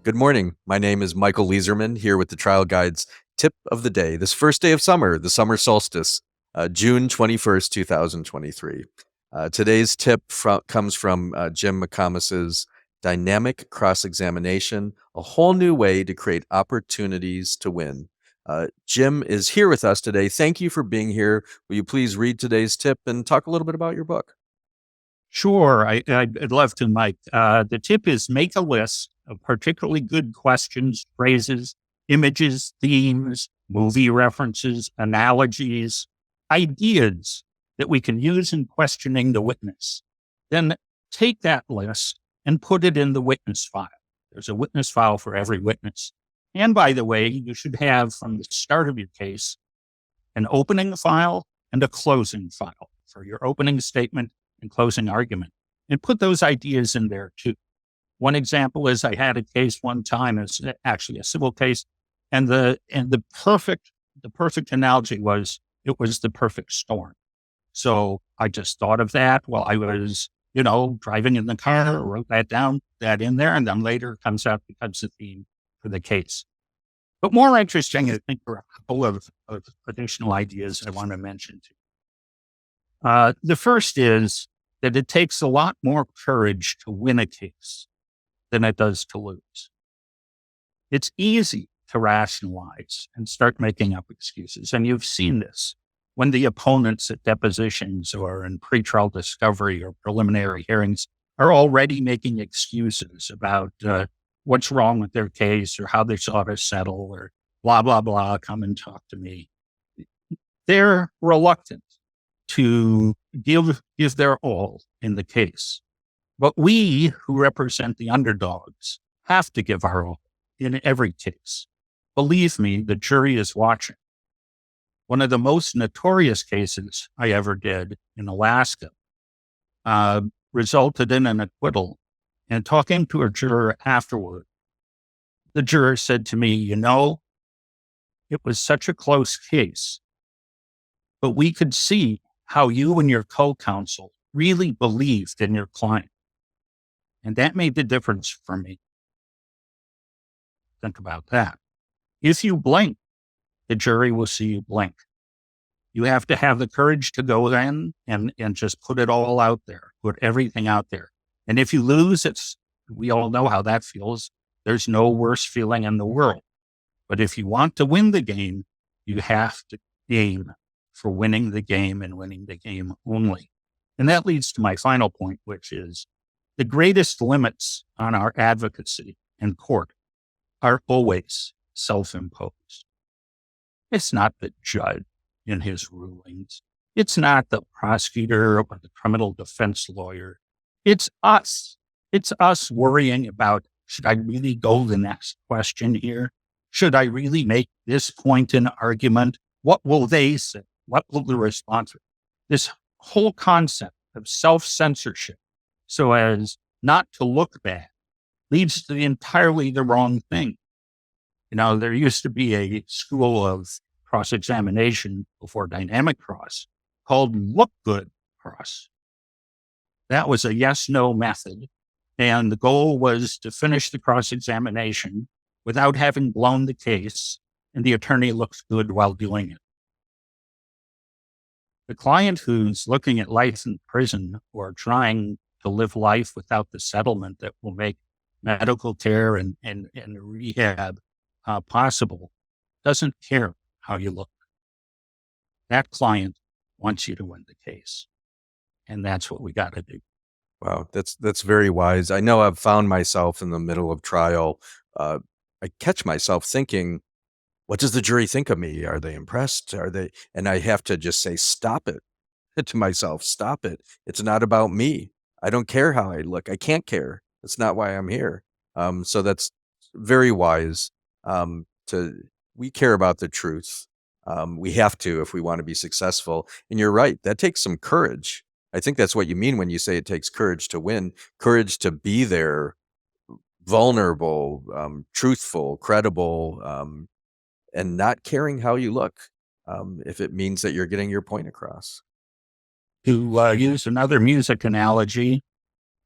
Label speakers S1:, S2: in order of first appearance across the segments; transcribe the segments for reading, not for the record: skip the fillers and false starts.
S1: Good morning. My name is Michael Leeserman here with the Trial Guide's tip of the day. This first day of summer, the summer solstice, June 21st, 2023. Today's tip comes from Jim McComas's Dynamic Cross-Examination, a whole new way to create opportunities to win. Jim is here with us today. Thank you for being here. Will you please read today's tip and talk a little bit about your book?
S2: Sure, I'd love to, Mike. The tip is make a list of particularly good questions, phrases, images, themes, movie references, analogies, ideas that we can use in questioning the witness. Then take that list and put it in the witness file. There's a witness file for every witness. And by the way, you should have from the start of your case an opening file and a closing file for your opening statement and closing argument, and put those ideas in there too. One example is I had a case one time, it's actually a civil case, and the perfect analogy was it was the perfect storm. So I just thought of that while I was, driving in the car, wrote that down, that in there, and then later comes out becomes the theme for the case. But more interesting, I think, are a couple of additional ideas I want to mention too. The first is that it takes a lot more courage to win a case than it does to lose. It's easy to rationalize and start making up excuses. And you've seen this when the opponents at depositions or in pretrial discovery or preliminary hearings are already making excuses about what's wrong with their case or how they sought to settle or blah, blah, blah, come and talk to me. They're reluctant to give their all in the case. But we who represent the underdogs have to give our all in every case. Believe me, the jury is watching. One of the most notorious cases I ever did in Alaska resulted in an acquittal. And talking to a juror afterward, the juror said to me, it was such a close case, but we could see how you and your co-counsel really believed in your client. And that made the difference for me. Think about that. If you blink, the jury will see you blink. You have to have the courage to go in and just put it all out there, put everything out there. And if you lose, we all know how that feels. There's no worse feeling in the world. But if you want to win the game, you have to aim for winning the game and winning the game only. And that leads to my final point, which is the greatest limits on our advocacy in court are always self-imposed. It's not the judge in his rulings. It's not the prosecutor or the criminal defense lawyer. It's us. It's us worrying about, should I really go the next question here? Should I really make this point in argument? What will they say? What will the response be? This whole concept of self-censorship, so as not to look bad, leads to entirely the wrong thing. There used to be a school of cross-examination before dynamic cross called look good cross. That was a yes-no method. And the goal was to finish the cross-examination without having blown the case, and the attorney looks good while doing it. The client who's looking at life in prison or trying to live life without the settlement that will make medical care and rehab possible doesn't care how you look. That client wants you to win the case. And that's what we got to do.
S1: Wow, that's very wise. I know I've found myself in the middle of trial. I catch myself thinking, what does the jury think of me? Are they impressed? And I have to just say, stop it to myself. Stop it. It's not about me. I don't care how I look. I can't care. That's not why I'm here. So that's very wise. We care about the truth. We have to, if we want to be successful. And you're right. That takes some courage. I think that's what you mean when you say it takes courage to win, courage to be there, vulnerable, truthful, credible, and not caring how you look, if it means that you're getting your point across.
S2: To use another music analogy,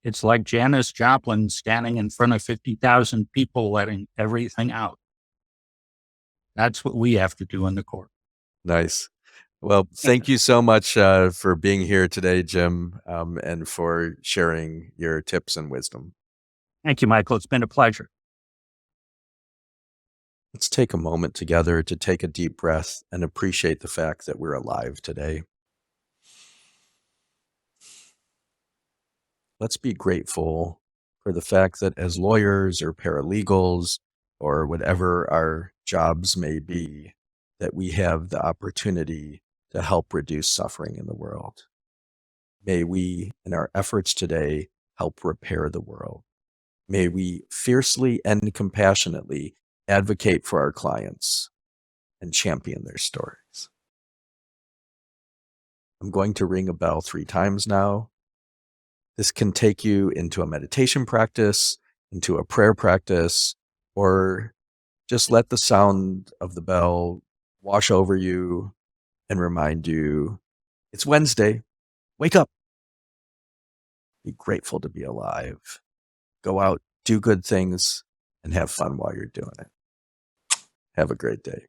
S2: It's like Janis Joplin standing in front of 50,000 people letting everything out. That's what we have to do in the court.
S1: Nice. Well, thank you so much for being here today, Jim, and for sharing your tips and wisdom.
S2: Thank you, Michael. It's been a pleasure.
S1: Let's take a moment together to take a deep breath and appreciate the fact that we're alive today. Let's be grateful for the fact that as lawyers or paralegals or whatever our jobs may be, that we have the opportunity to help reduce suffering in the world. May we, in our efforts today, help repair the world. May we fiercely and compassionately advocate for our clients and champion their stories. I'm going to ring a bell 3 times now. This can take you into a meditation practice, into a prayer practice, or just let the sound of the bell wash over you and remind you it's Wednesday. Wake up. Be grateful to be alive. Go out, do good things, and have fun while you're doing it. Have a great day.